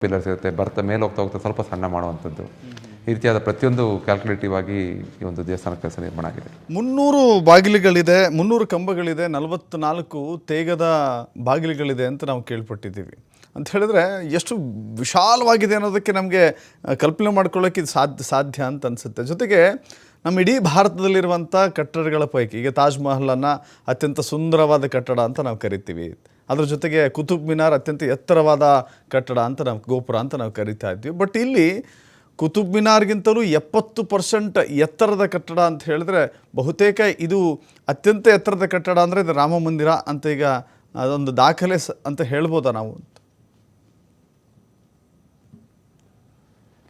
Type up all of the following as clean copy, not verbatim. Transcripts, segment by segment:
Pillars ಇರುತ್ತೆ, ಬರ್ತಾ ಮೇಲೆ ಹೋಗ್ತಾ ಹೋಗ್ತಾ ಸ್ವಲ್ಪ ಸಣ್ಣ ಮಾಡುವಂಥದ್ದು. ಈ ರೀತಿಯಾದ ಪ್ರತಿಯೊಂದು ಕ್ಯಾಲ್ಕುಲೇಟಿವ್ ಆಗಿ ಈ ಒಂದು ದೇವಸ್ಥಾನ ಕೆಲಸ ನಿರ್ಮಾಣ ಆಗಿದೆ. 300 ಬಾಗಿಲುಗಳಿದೆ, 300 ಕಂಬಗಳಿದೆ, 44 ತೇಗದ ಬಾಗಿಲುಗಳಿದೆ ಅಂತ ನಾವು ಕೇಳ್ಪಟ್ಟಿದ್ದೀವಿ. ಅಂತ ಹೇಳಿದ್ರೆ ಎಷ್ಟು ವಿಶಾಲವಾಗಿದೆ ಅನ್ನೋದಕ್ಕೆ ನಮಗೆ ಕಲ್ಪನೆ ಮಾಡ್ಕೊಳ್ಳೋಕೆ ಇದು ಸಾಧ್ಯ ಅಂತ ಅನಿಸುತ್ತೆ. ಜೊತೆಗೆ ನಮ್ಮ ಇಡೀ ಭಾರತದಲ್ಲಿರುವಂಥ ಕಟ್ಟಡಗಳ ಪೈಕಿ ಈಗ ತಾಜ್ ಮಹಲನ್ನು ಅತ್ಯಂತ ಸುಂದರವಾದ ಕಟ್ಟಡ ಅಂತ ನಾವು ಕರಿತೀವಿ. ಅದ್ರ ಜೊತೆಗೆ ಕುತುಬ್ ಮಿನಾರ್ ಅತ್ಯಂತ ಎತ್ತರವಾದ ಕಟ್ಟಡ ಅಂತ ನಾವು ಗೋಪುರ ಅಂತ ನಾವು ಕರಿತಾ ಇದ್ವಿ. ಬಟ್ ಇಲ್ಲಿ ಕುತುಬ್ ಮಿನಾರ್ಗಿಂತಲೂ 70% ಎತ್ತರದ ಕಟ್ಟಡ ಅಂತ ಹೇಳಿದ್ರೆ ಬಹುತೇಕ ಇದು ಅತ್ಯಂತ ಎತ್ತರದ ಕಟ್ಟಡ ಅಂದರೆ ಇದು ರಾಮ ಮಂದಿರ ಅಂತ ಈಗ ಅದೊಂದು ದಾಖಲೆ ಅಂತ ಹೇಳ್ಬೋದಾ ನಾವು?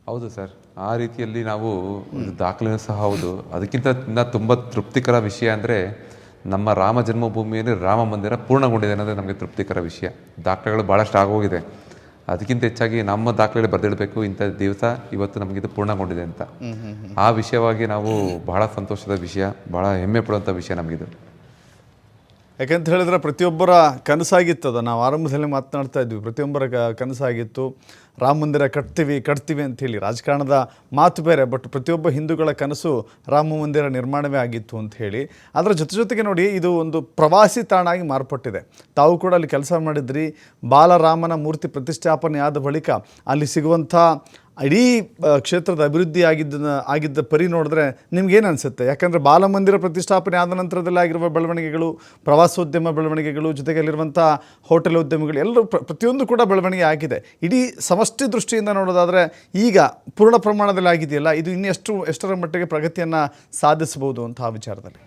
ಹೌದು ಸರ್, ಆ ರೀತಿಯಲ್ಲಿ ನಾವು ಒಂದು ದಾಖಲೆ ಸಹ ಹೌದು. ಅದಕ್ಕಿಂತ ತುಂಬ ತೃಪ್ತಿಕರ ವಿಷಯ ಅಂದರೆ ನಮ್ಮ ರಾಮ ಜನ್ಮಭೂಮಿಯಲ್ಲಿ ರಾಮ ಮಂದಿರ ಪೂರ್ಣಗೊಂಡಿದೆ ಅನ್ನೋದೇ ನಮಗೆ ತೃಪ್ತಿಕರ ವಿಷಯ. ದಾಖಲೆಗಳು ಭಾಳಷ್ಟು ಆಗೋಗಿದೆ. ಅದಕ್ಕಿಂತ ಹೆಚ್ಚಾಗಿ ನಮ್ಮ ದಾಖಲೆಗಳು ಬರೆದಿಡಬೇಕು, ಇಂಥ ದಿವಸ ಇವತ್ತು ನಮಗಿದು ಪೂರ್ಣಗೊಂಡಿದೆ ಅಂತ. ಆ ವಿಷಯವಾಗಿ ನಾವು ಬಹಳ ಸಂತೋಷದ ವಿಷಯ, ಭಾಳ ಹೆಮ್ಮೆ ಪಡುವಂಥ ವಿಷಯ ನಮಗಿದು. ಯಾಕೆಂತ ಹೇಳಿದ್ರೆ ಪ್ರತಿಯೊಬ್ಬರ ಕನಸಾಗಿತ್ತದ. ನಾವು ಆರಂಭದಲ್ಲಿ ಮಾತನಾಡ್ತಾ ಇದ್ವಿ, ಪ್ರತಿಯೊಬ್ಬರ ಕನಸಾಗಿತ್ತು ರಾಮ ಮಂದಿರ ಕಟ್ತೀವಿ ಅಂಥೇಳಿ. ರಾಜಕಾರಣದ ಮಾತು ಬೇರೆ, ಬಟ್ ಪ್ರತಿಯೊಬ್ಬ ಹಿಂದೂಗಳ ಕನಸು ರಾಮ ಮಂದಿರ ನಿರ್ಮಾಣವೇ ಆಗಿತ್ತು ಅಂತ ಹೇಳಿ. ಅದರ ಜೊತೆಗೆ ನೋಡಿ, ಇದು ಒಂದು ಪ್ರವಾಸಿ ತಾಣ ಆಗಿ ಮಾರ್ಪಟ್ಟಿದೆ. ತಾವು ಕೂಡ ಅಲ್ಲಿ ಕೆಲಸ ಮಾಡಿದ್ರಿ. ಬಾಲರಾಮನ ಮೂರ್ತಿ ಪ್ರತಿಷ್ಠಾಪನೆ ಆದ ಬಳಿಕ ಅಲ್ಲಿ ಸಿಗುವಂಥ ಇಡೀ ಕ್ಷೇತ್ರದ ಅಭಿವೃದ್ಧಿ ಆಗಿದ್ದ ಪರಿ ನೋಡಿದ್ರೆ ನಿಮ್ಗೇನು ಅನಿಸುತ್ತೆ? ಯಾಕಂದರೆ ಬಾಲಮಂದಿರ ಪ್ರತಿಷ್ಠಾಪನೆ ಆದ ನಂತರದಲ್ಲಿ ಆಗಿರುವ ಬೆಳವಣಿಗೆಗಳು, ಪ್ರವಾಸೋದ್ಯಮ ಬೆಳವಣಿಗೆಗಳು, ಜೊತೆಗೆ ಅಲ್ಲಿರುವಂಥ ಹೋಟೆಲ್ ಉದ್ಯಮಿಗಳು ಎಲ್ಲರೂ ಪ್ರತಿಯೊಂದು ಕೂಡ ಬೆಳವಣಿಗೆ ಆಗಿದೆ. ಇಡೀ ಸಮಷ್ಟಿ ದೃಷ್ಟಿಯಿಂದ ನೋಡೋದಾದರೆ ಈಗ ಪೂರ್ಣ ಪ್ರಮಾಣದಲ್ಲಿ ಆಗಿದೆಯಲ್ಲ, ಇದು ಇನ್ನೂ ಎಷ್ಟರ ಮಟ್ಟಿಗೆ ಪ್ರಗತಿಯನ್ನು ಸಾಧಿಸಬಹುದು ಅಂತ ಆ ವಿಚಾರದಲ್ಲಿ?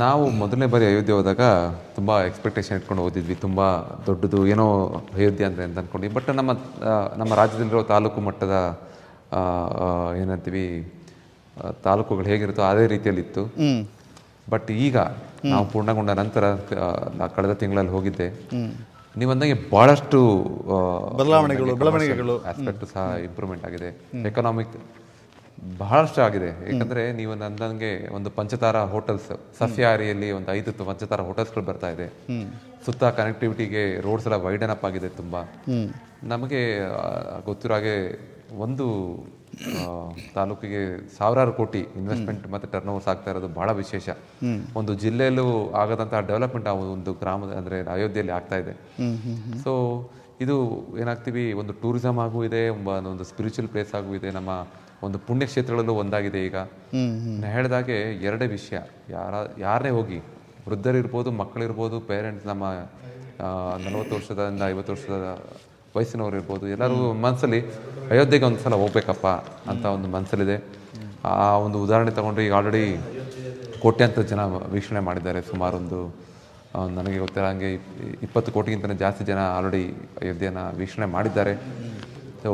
ನಾವು ಮೊದಲನೇ ಬಾರಿ ಅಯೋಧ್ಯೆ ಹೋದಾಗ ತುಂಬ ಎಕ್ಸ್ಪೆಕ್ಟೇಷನ್ ಇಟ್ಕೊಂಡು ಓದಿದ್ವಿ. ತುಂಬ ದೊಡ್ಡದು ಏನೋ ಅಯೋಧ್ಯೆ ಅಂದರೆ ಅಂತ ಅಂದ್ಕೊಂಡ್ವಿ. ಬಟ್ ನಮ್ಮ ರಾಜ್ಯದಲ್ಲಿರೋ ತಾಲೂಕು ಮಟ್ಟದ ಏನಂತೀವಿ ತಾಲೂಕುಗಳು ಹೇಗಿರುತ್ತೋ ಅದೇ ರೀತಿಯಲ್ಲಿತ್ತು. ಬಟ್ ಈಗ ನಾವು ಪೂರ್ಣಗೊಂಡ ನಂತರ ಕಳೆದ ತಿಂಗಳಲ್ಲಿ ಹೋಗಿದ್ದೆ. ನೀವಂದಂಗೆ ಭಾಳಷ್ಟು ಬೆಳವಣಿಗೆಗಳು ಆಸ್ಪೆಕ್ಟ್ ಸಹ ಇಂಪ್ರೂವ್ಮೆಂಟ್ ಆಗಿದೆ. ಎಕನಾಮಿಕ್ ಬಹಳಷ್ಟು ಆಗಿದೆ. ಯಾಕಂದರೆ ನೀವು ನನಗೆ ಒಂದು ಪಂಚತಾರ ಹೋಟೆಲ್ಸ್, ಸಫ್ಯಾರಿಯಲ್ಲಿ ಒಂದು 5 ಪಂಚತಾರ ಹೋಟೆಲ್ಸ್ಗಳು ಬರ್ತಾ ಇದೆ. ಸುತ್ತ ಕನೆಕ್ಟಿವಿಟಿಗೆ ರೋಡ್ಸ್ ಎಲ್ಲ ವೈಡನ್ ಅಪ್ ಆಗಿದೆ ತುಂಬ. ನಮಗೆ ಗೊತ್ತಿರೋ ಹಾಗೆ ಒಂದು ತಾಲೂಕಿಗೆ ಸಾವಿರಾರು ಕೋಟಿ ಇನ್ವೆಸ್ಟ್ಮೆಂಟ್ ಮತ್ತು ಟರ್ನ್ ಓವರ್ಸ್ ಆಗ್ತಾ ಇರೋದು ಬಹಳ ವಿಶೇಷ. ಒಂದು ಜಿಲ್ಲೆಯಲ್ಲೂ ಆಗದಂತಹ ಡೆವಲಪ್ಮೆಂಟ್ ಆ ಒಂದು ಗ್ರಾಮದ ಅಂದರೆ ಅಯೋಧ್ಯೆಯಲ್ಲಿ ಆಗ್ತಾ ಇದೆ. ಸೊ ಇದು ಏನಾಗ್ತೀವಿ, ಒಂದು ಟೂರಿಸಮ್ ಆಗೂ ಇದೆ, ಒಂದು ಸ್ಪಿರಿಚುವಲ್ ಪ್ಲೇಸ್ ಆಗೂ ಇದೆ, ನಮ್ಮ ಒಂದು ಪುಣ್ಯಕ್ಷೇತ್ರಗಳಲ್ಲೂ ಒಂದಾಗಿದೆ. ಈಗ ಹೇಳಿದಾಗೆ ಎರಡೇ ವಿಷಯ, ಯಾರನ್ನೇ ಹೋಗಿ, ವೃದ್ಧರಿರ್ಬೋದು, ಮಕ್ಕಳಿರ್ಬೋದು, ಪೇರೆಂಟ್ಸ್, ನಮ್ಮ 40 ವರ್ಷದಿಂದ 50 ವರ್ಷದ ವಯಸ್ಸಿನವ್ರು ಇರ್ಬೋದು, ಎಲ್ಲರೂ ಮನಸ್ಸಲ್ಲಿ ಅಯೋಧ್ಯೆಗೆ ಒಂದು ಸಲ ಹೋಗ್ಬೇಕಪ್ಪ ಅಂತ ಒಂದು ಮನಸ್ಸಲ್ಲಿದೆ. ಆ ಒಂದು ಉದಾಹರಣೆ ತಗೊಂಡ್ರೆ ಈಗ ಆಲ್ರೆಡಿ ಕೋಟ್ಯಾಂತರ ಜನ ವೀಕ್ಷಣೆ ಮಾಡಿದ್ದಾರೆ. ಸುಮಾರು ನನಗೆ ಗೊತ್ತಿರೋ ಹಾಗೆ 20 ಕೋಟಿಗಿಂತ ಜಾಸ್ತಿ ಜನ ಆಲ್ರೆಡಿ ಅಯೋಧ್ಯೆನ ವೀಕ್ಷಣೆ ಮಾಡಿದ್ದಾರೆ. ಸೊ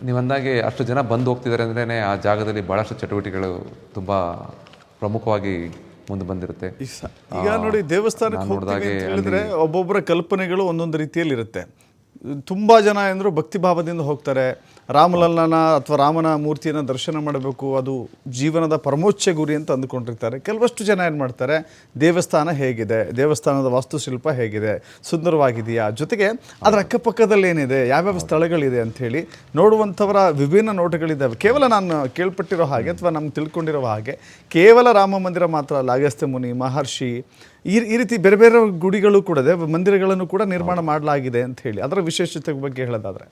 ನೀವಂದಾಗೆ ಅಷ್ಟು ಜನ ಬಂದು ಹೋಗ್ತಿದ್ದಾರೆ ಅಂದ್ರೇ ಆ ಜಾಗದಲ್ಲಿ ಭಾಳಷ್ಟು ಚಟುವಟಿಕೆಗಳು ತುಂಬ ಪ್ರಮುಖವಾಗಿ ಮುಂದೆ ಬಂದಿರುತ್ತೆ. ಈಗ ನೋಡಿ, ದೇವಸ್ಥಾನಕ್ಕೆ ಹೋಗ್ತೀವಿ ಅಂತ ಹೇಳಿದ್ರೆ ಒಬ್ಬೊಬ್ಬರ ಕಲ್ಪನೆಗಳು ಒಂದೊಂದು ರೀತಿಯಲ್ಲಿ ಇರುತ್ತೆ. ತುಂಬ ಜನ ಎಂದರು ಭಕ್ತಿ ಭಾವದಿಂದ ಹೋಗ್ತಾರೆ. ರಾಮಲಲ್ಲನ ಅಥವಾ ರಾಮನ ಮೂರ್ತಿಯನ್ನು ದರ್ಶನ ಮಾಡಬೇಕು, ಅದು ಜೀವನದ ಪರಮೋಚ್ಚ ಗುರಿ ಅಂತ ಅಂದುಕೊಂಡಿರ್ತಾರೆ. ಕೆಲವಷ್ಟು ಜನ ಏನು ಮಾಡ್ತಾರೆ, ದೇವಸ್ಥಾನ ಹೇಗಿದೆ, ದೇವಸ್ಥಾನದ ವಾಸ್ತುಶಿಲ್ಪ ಹೇಗಿದೆ, ಸುಂದರವಾಗಿದೆಯಾ, ಜೊತೆಗೆ ಅದರ ಅಕ್ಕಪಕ್ಕದಲ್ಲಿ ಏನಿದೆ, ಯಾವ್ಯಾವ ಸ್ಥಳಗಳಿದೆ ಅಂಥೇಳಿ ನೋಡುವಂಥವರ ವಿಭಿನ್ನ ನೋಟಗಳಿದ್ದಾವೆ. ಕೇವಲ ನಾನು ಕೇಳ್ಪಟ್ಟಿರೋ ಹಾಗೆ ಅಥವಾ ನಮ್ಗೆ ತಿಳ್ಕೊಂಡಿರೋ ಹಾಗೆ ಕೇವಲ ರಾಮ ಮಂದಿರ ಮಾತ್ರ ಅಲ್ಲ, ಅಗಸ್ತ್ಯ ಮುನಿ, ಮಹರ್ಷಿ, ಈ ರೀತಿ ಬೇರೆ ಬೇರೆ ಗುಡಿಗಳು ಕೂಡ ಇದೆ, ಮಂದಿರಗಳನ್ನು ಕೂಡ ನಿರ್ಮಾಣ ಮಾಡಲಾಗಿದೆ ಅಂತ ಹೇಳಿ. ಅದರ ವಿಶೇಷತೆ ಬಗ್ಗೆ ಹೇಳೋದಾದರೆ?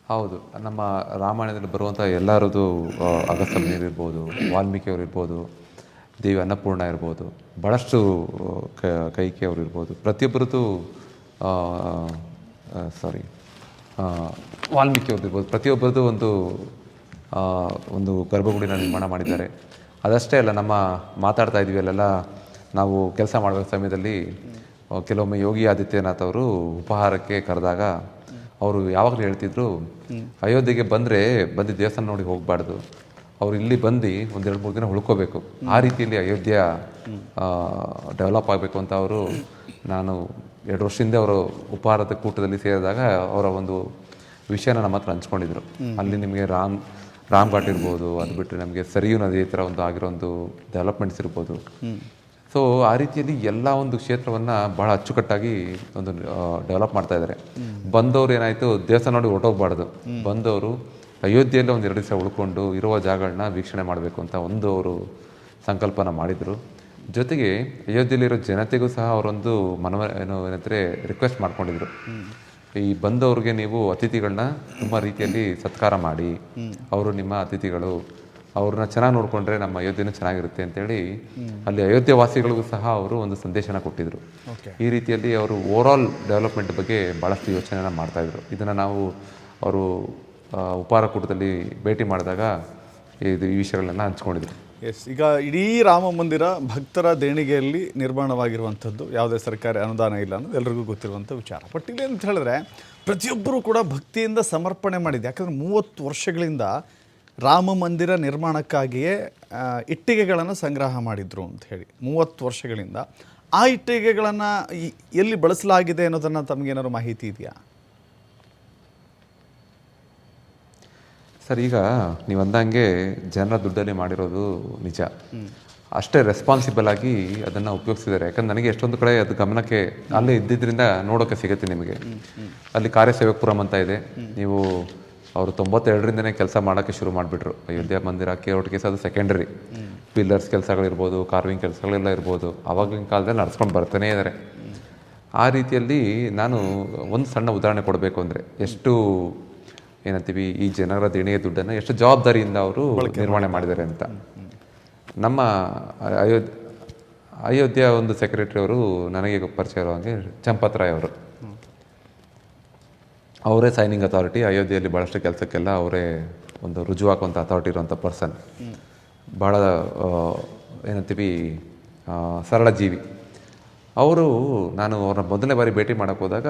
ಹೌದು, ನಮ್ಮ ರಾಮಾಯಣದಲ್ಲಿ ಬರುವಂಥ ಎಲ್ಲರದು ಅಗಸ್ತ್ಯ ಮುನಿಯರು ಇರ್ಬೋದು, ವಾಲ್ಮೀಕಿಯವರು ಇರ್ಬೋದು, ದೇವಿ ಅನ್ನಪೂರ್ಣ ಇರ್ಬೋದು, ಭಾಳಷ್ಟು ಕೈಕೆಯವರು ಇರ್ಬೋದು, ಪ್ರತಿಯೊಬ್ಬರದ್ದು ವಾಲ್ಮೀಕಿಯವ್ರದ್ದು ಇರ್ಬೋದು, ಪ್ರತಿಯೊಬ್ಬರದ್ದು ಒಂದು ಗರ್ಭಗುಡಿನ ನಿರ್ಮಾಣ ಮಾಡಿದ್ದಾರೆ. ಅದಷ್ಟೇ ಅಲ್ಲ, ನಮ್ಮ ಮಾತಾಡ್ತಾ ಇದ್ವಿ ಅಲ್ಲೆಲ್ಲ, ನಾವು ಕೆಲಸ ಮಾಡುವ ಸಮಯದಲ್ಲಿ ಕೆಲವೊಮ್ಮೆ ಯೋಗಿ ಆದಿತ್ಯನಾಥ್ ಅವರು ಉಪಹಾರಕ್ಕೆ ಕರೆದಾಗ ಅವರು ಯಾವಾಗಲೂ ಹೇಳ್ತಿದ್ರು, ಅಯೋಧ್ಯೆಗೆ ಬಂದು ದೇವಸ್ಥಾನ ನೋಡಿ ಹೋಗಬಾರ್ದು, ಅವ್ರು ಇಲ್ಲಿ ಬಂದು 1-2-3 ದಿನ ಉಳ್ಕೋಬೇಕು. ಆ ರೀತಿಯಲ್ಲಿ ಅಯೋಧ್ಯ ಡೆವಲಪ್ ಆಗಬೇಕು ಅಂತ ಅವರು, ನಾನು 2 ವರ್ಷದಿಂದ ಅವರು ಉಪಹಾರದ ಕೂಟದಲ್ಲಿ ಸೇರಿದಾಗ ಅವರ ಒಂದು ವಿಷಯನ ನಮ್ಮ ಹತ್ರ ಹಂಚ್ಕೊಂಡಿದ್ರು. ಅಲ್ಲಿ ನಿಮಗೆ ರಾಮ್ ಘಾಟ್ ಇರ್ಬೋದು, ಅದು ಬಿಟ್ಟರೆ ನಮಗೆ ಸರಿಯೂ ನದಿ ಈ ಥರ ಆಗಿರೋ ಒಂದು ಡೆವಲಪ್ಮೆಂಟ್ಸ್ ಇರ್ಬೋದು. ಸೊ ಆ ರೀತಿಯಲ್ಲಿ ಎಲ್ಲ ಒಂದು ಕ್ಷೇತ್ರವನ್ನು ಬಹಳ ಅಚ್ಚುಕಟ್ಟಾಗಿ ಒಂದು ಡೆವಲಪ್ ಮಾಡ್ತಾ ಇದ್ದಾರೆ. ಬಂದವರು ಏನಾಯಿತು, ದೇವಸ್ಥಾನ ನೋಡಿ ಹೊರಟೋಗ್ಬಾರ್ದು, ಬಂದವರು ಅಯೋಧ್ಯೆಯಲ್ಲಿ ಒಂದು 2 ದಿವಸ ಉಳ್ಕೊಂಡು ಇರುವ ಜಾಗಗಳನ್ನ ವೀಕ್ಷಣೆ ಮಾಡಬೇಕು ಅಂತ ಒಂದು ಅವರು ಸಂಕಲ್ಪನ ಮಾಡಿದರು. ಜೊತೆಗೆ ಅಯೋಧ್ಯೆಯಲ್ಲಿರೋ ಜನತೆಗೂ ಸಹ ಅವರೊಂದು ಏನಂದರೆ ರಿಕ್ವೆಸ್ಟ್ ಮಾಡ್ಕೊಂಡಿದ್ರು, ಈ ಬಂದವ್ರಿಗೆ ನೀವು ಅತಿಥಿಗಳನ್ನ ತುಂಬ ರೀತಿಯಲ್ಲಿ ಸತ್ಕಾರ ಮಾಡಿ, ಅವರು ನಿಮ್ಮ ಅತಿಥಿಗಳು, ಅವ್ರನ್ನ ಚೆನ್ನಾಗಿ ನೋಡಿಕೊಂಡ್ರೆ ನಮ್ಮ ಅಯೋಧ್ಯೆನೂ ಚೆನ್ನಾಗಿರುತ್ತೆ ಅಂತೇಳಿ ಅಲ್ಲಿ ಅಯೋಧ್ಯೆ ವಾಸಿಗಳಿಗೂ ಸಹ ಅವರು ಒಂದು ಸಂದೇಶನ ಕೊಟ್ಟಿದ್ರು. ಈ ರೀತಿಯಲ್ಲಿ ಅವರು ಓವರಾಲ್ ಡೆವಲಪ್ಮೆಂಟ್ ಬಗ್ಗೆ ಭಾಳಷ್ಟು ಯೋಚನೆಯನ್ನು ಮಾಡ್ತಾಯಿದ್ರು. ಇದನ್ನು ನಾವು ಅವರು ಉಪಹಾರ ಕೂಟದಲ್ಲಿ ಭೇಟಿ ಮಾಡಿದಾಗ ಈ ವಿಷಯಗಳನ್ನೆಲ್ಲ ಹಂಚ್ಕೊಂಡಿದ್ರು. ಎಸ್, ಈಗ ಇಡೀ ರಾಮ ಮಂದಿರ ಭಕ್ತರ ದೇಣಿಗೆಯಲ್ಲಿ ನಿರ್ಮಾಣವಾಗಿರುವಂಥದ್ದು, ಯಾವುದೇ ಸರ್ಕಾರಿ ಅನುದಾನ ಇಲ್ಲ ಅನ್ನೋದು ಎಲ್ರಿಗೂ ಗೊತ್ತಿರುವಂಥ ವಿಚಾರ. ಬಟ್ ಇಲ್ಲಿ ಅಂತ ಹೇಳಿದ್ರೆ ಪ್ರತಿಯೊಬ್ಬರೂ ಕೂಡ ಭಕ್ತಿಯಿಂದ ಸಮರ್ಪಣೆ ಮಾಡಿದೆ. ಯಾಕಂದರೆ 30 ವರ್ಷಗಳಿಂದ ರಾಮ ಮಂದಿರ ನಿರ್ಮಾಣಕ್ಕಾಗಿಯೇ ಇಟ್ಟಿಗೆಗಳನ್ನು ಸಂಗ್ರಹ ಮಾಡಿದರು ಅಂತ ಹೇಳಿ 30 ವರ್ಷಗಳಿಂದ. ಆ ಇಟ್ಟಿಗೆಗಳನ್ನು ಎಲ್ಲಿ ಬಳಸಲಾಗಿದೆ ಅನ್ನೋದನ್ನು ತಮಗೇನಾದ್ರು ಮಾಹಿತಿ ಇದೆಯಾ? ಸರ್, ಈಗ ನೀವು ಅಂದಂಗೆ ಜನರ ದುಡ್ಡಲ್ಲಿ ಮಾಡಿರೋದು ನಿಜ. ಅಷ್ಟೇ ರೆಸ್ಪಾನ್ಸಿಬಲ್ ಆಗಿ ಅದನ್ನು ಉಪಯೋಗಿಸಿದ್ದಾರೆ. ಯಾಕಂದ್ರೆ ನನಗೆ ಎಷ್ಟೊಂದು ಕಡೆ ಅದು ಗಮನಕ್ಕೆ ಅಲ್ಲೇ ಇದ್ದಿದ್ದರಿಂದ ನೋಡೋಕ್ಕೆ ಸಿಗುತ್ತೆ ನಿಮಗೆ. ಅಲ್ಲಿ ಕಾರ್ಯಸೇವಕಪುರಂ ಅಂತ ಇದೆ, ನೀವು ಅವರು 92ರಿಂದನೇ ಕೆಲಸ ಮಾಡೋಕ್ಕೆ ಶುರು ಮಾಡಿಬಿಟ್ರು. ಅಯೋಧ್ಯೆ ಮಂದಿರ ಕೇಔಟ್ ಕೇಸ್ ಅದು ಸೆಕೆಂಡರಿ, ಪಿಲ್ಲರ್ಸ್ ಕೆಲಸಗಳಿರ್ಬೋದು, ಕಾರ್ವಿಂಗ್ ಕೆಲಸಗಳೆಲ್ಲ ಇರ್ಬೋದು, ಆವಾಗಿನ ಕಾಲದಲ್ಲಿ ನಡ್ಸ್ಕೊಂಡು ಬರ್ತಾನೇ ಇದ್ದಾರೆ. ಆ ರೀತಿಯಲ್ಲಿ ನಾನು ಒಂದು ಸಣ್ಣ ಉದಾಹರಣೆ ಕೊಡಬೇಕು ಅಂದರೆ, ಎಷ್ಟು ಏನಂತೀವಿ ಈ ಜನರ ದೇಣಿಗೆ ದುಡ್ಡನ್ನು ಎಷ್ಟು ಜವಾಬ್ದಾರಿಯಿಂದ ಅವರು ನಿರ್ವಹಣೆ ಮಾಡಿದ್ದಾರೆ ಅಂತ. ನಮ್ಮ ಅಯೋಧ್ಯೆ ಒಂದು ಸೆಕ್ರೆಟರಿ ಅವರು ನನಗೆ ಪರಿಚಯ ಇರೋ ಹಾಗೆ ಚಂಪತ್ ರಾಯ್ ಅವರು, ಅವರೇ ಸೈನಿಂಗ್ ಅಥಾರಿಟಿ, ಅಯೋಧ್ಯೆಯಲ್ಲಿ ಭಾಳಷ್ಟು ಕೆಲಸಕ್ಕೆಲ್ಲ ಅವರೇ ಒಂದು ರುಜು ಹಾಕುವಂಥ ಅಥಾರಿಟಿ ಇರುವಂಥ ಪರ್ಸನ್. ಭಾಳ ಏನಂತೀವಿ ಸರಳ ಜೀವಿ ಅವರು. ನಾನು ಅವ್ರನ್ನ ಮೊದಲನೇ ಬಾರಿ ಭೇಟಿ ಮಾಡೋಕ್ಕೆ ಹೋದಾಗ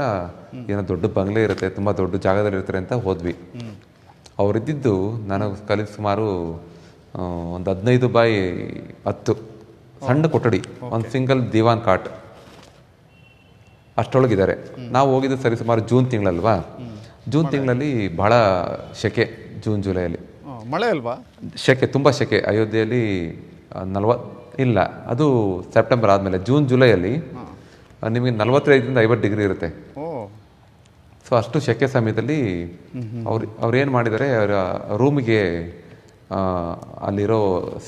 ಏನೋ ದೊಡ್ಡ ಬಂಗ್ಲೆ ಇರುತ್ತೆ, ತುಂಬ ದೊಡ್ಡ ಜಾಗದಲ್ಲಿ ಇರ್ತಾರೆ ಅಂತ ಹೋದ್ವಿ. ಅವರಿದ್ದಿದ್ದು ನಾನು ಕಲಿತು ಸುಮಾರು ಒಂದು 15x10 ಸಣ್ಣ ಕೊಠಡಿ, ಒಂದು ಸಿಂಗಲ್ ದಿವಾನ್ ಕಾಟ್ ಅಷ್ಟೊಳಗಿದ್ದಾರೆ. ನಾವು ಹೋಗಿದ್ದು ಸರಿ ಸುಮಾರು ಜೂನ್ ತಿಂಗಳಲ್ವಾ. ಜೂನ್ ತಿಂಗಳಲ್ಲಿ ಭಾಳ ಸೆಕೆ, ಜೂನ್ ಜುಲೈಯಲ್ಲಿ ಮಳೆ ಅಲ್ವಾ, ಸೆಕೆ, ತುಂಬ ಸೆಕೆ. ಅಯೋಧ್ಯೆಯಲ್ಲಿ 40 ಇಲ್ಲ, ಅದು ಸೆಪ್ಟೆಂಬರ್ ಆದಮೇಲೆ. ಜೂನ್ ಜುಲೈಯಲ್ಲಿ ನಿಮಗೆ 45ರಿಂದ 50 ಡಿಗ್ರಿ ಇರುತ್ತೆ. ಸೊ ಅಷ್ಟು ಸೆಕೆ ಸಮಯದಲ್ಲಿ ಅವ್ರು ಏನು ಮಾಡಿದ್ದಾರೆ, ಅವರ ರೂಮಿಗೆ ಅಲ್ಲಿರೋ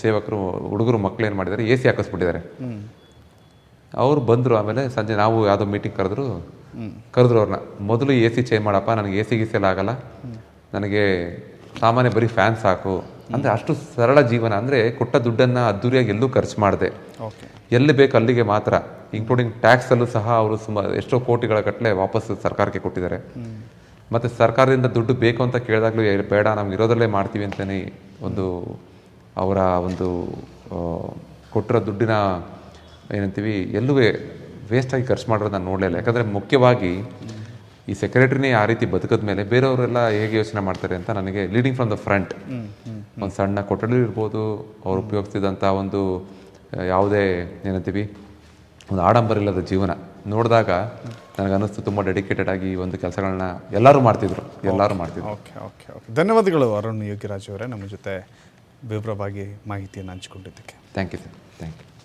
ಸೇವಕರು ಹುಡುಗರು ಮಕ್ಕಳು ಏನು ಮಾಡಿದ್ದಾರೆ, AC ಹಾಕಿಸ್ಬಿಟ್ಟಿದ್ದಾರೆ. ಅವ್ರು ಬಂದರು. ಆಮೇಲೆ ಸಂಜೆ ನಾವು ಯಾವುದೋ ಮೀಟಿಂಗ್ ಕರೆದ್ರು ಅವ್ರನ್ನ. ಮೊದಲು AC ಚೇಂಜ್ ಮಾಡಪ್ಪ, ನನಗೆ AC ಗೀಸೆಲ್ಲ ಆಗಲ್ಲ, ನನಗೆ ಸಾಮಾನ್ಯ ಬರೀ ಫ್ಯಾನ್ ಸಾಕು ಅಂದರೆ ಅಷ್ಟು ಸರಳ ಜೀವನ. ಅಂದರೆ ಕೊಟ್ಟ ದುಡ್ಡನ್ನು ಅದ್ದೂರಿಯಾಗಿ ಎಲ್ಲೂ ಖರ್ಚು ಮಾಡಿದೆ, ಎಲ್ಲಿ ಬೇಕು ಅಲ್ಲಿಗೆ ಮಾತ್ರ, ಇನ್ಕ್ಲೂಡಿಂಗ್ ಟ್ಯಾಕ್ಸಲ್ಲೂ ಸಹ ಅವರು ಸುಮಾರು ಎಷ್ಟೋ ಕೋಟಿಗಳ ಗಟ್ಟಲೆ ವಾಪಸ್ ಸರ್ಕಾರಕ್ಕೆ ಕೊಟ್ಟಿದ್ದಾರೆ. ಮತ್ತು ಸರ್ಕಾರದಿಂದ ದುಡ್ಡು ಬೇಕು ಅಂತ ಕೇಳಿದಾಗಲೂ ಬೇಡ, ನಮ್ಗೆ ಇರೋದರಲ್ಲೇ ಮಾಡ್ತೀವಿ ಅಂತಲೇ ಒಂದು ಅವರ ಒಂದು ಕೊಟ್ಟಿರೋ ದುಡ್ಡಿನ ಏನಂತೀವಿ ಎಲ್ಲೂ ವೇಸ್ಟಾಗಿ ಖರ್ಚು ಮಾಡೋದು ನಾನು ನೋಡಲಿಲ್ಲ. ಯಾಕಂದರೆ ಮುಖ್ಯವಾಗಿ ಈ ಸೆಕ್ರೆಟರಿನೇ ಆ ರೀತಿ ಬದುಕಿದ ಮೇಲೆ ಬೇರೆಯವರೆಲ್ಲ ಹೇಗೆ ಯೋಚನೆ ಮಾಡ್ತಾರೆ ಅಂತ ನನಗೆ ಲೀಡಿಂಗ್ ಫ್ರಮ್ ದ ಫ್ರಂಟ್, ಒಂದು ಸಣ್ಣ ಕೊಠಡಿ ಇರ್ಬೋದು, ಅವ್ರು ಉಪಯೋಗಿಸ್ತಿದ್ದಂಥ ಒಂದು ಯಾವುದೇ ಏನಂತೀವಿ ಒಂದು ಆಡಂಬರ ಇಲ್ಲದ ಜೀವನ ನೋಡಿದಾಗ ನನಗನ್ನಿಸ್ತು ತುಂಬ ಡೆಡಿಕೇಟೆಡ್ ಆಗಿ ಒಂದು ಕೆಲಸಗಳನ್ನ ಎಲ್ಲರೂ ಮಾಡ್ತಿದ್ರು. ಓಕೆ. ಧನ್ಯವಾದಗಳು ಅರುಣ್ ಯೋಗಿರಾಜ್ ಅವರೇ, ನಮ್ಮ ಜೊತೆ ವಿವರವಾಗಿ ಮಾಹಿತಿಯನ್ನು ಹಂಚಿಕೊಂಡಿದ್ದಕ್ಕೆ. Thank you sir, thank you.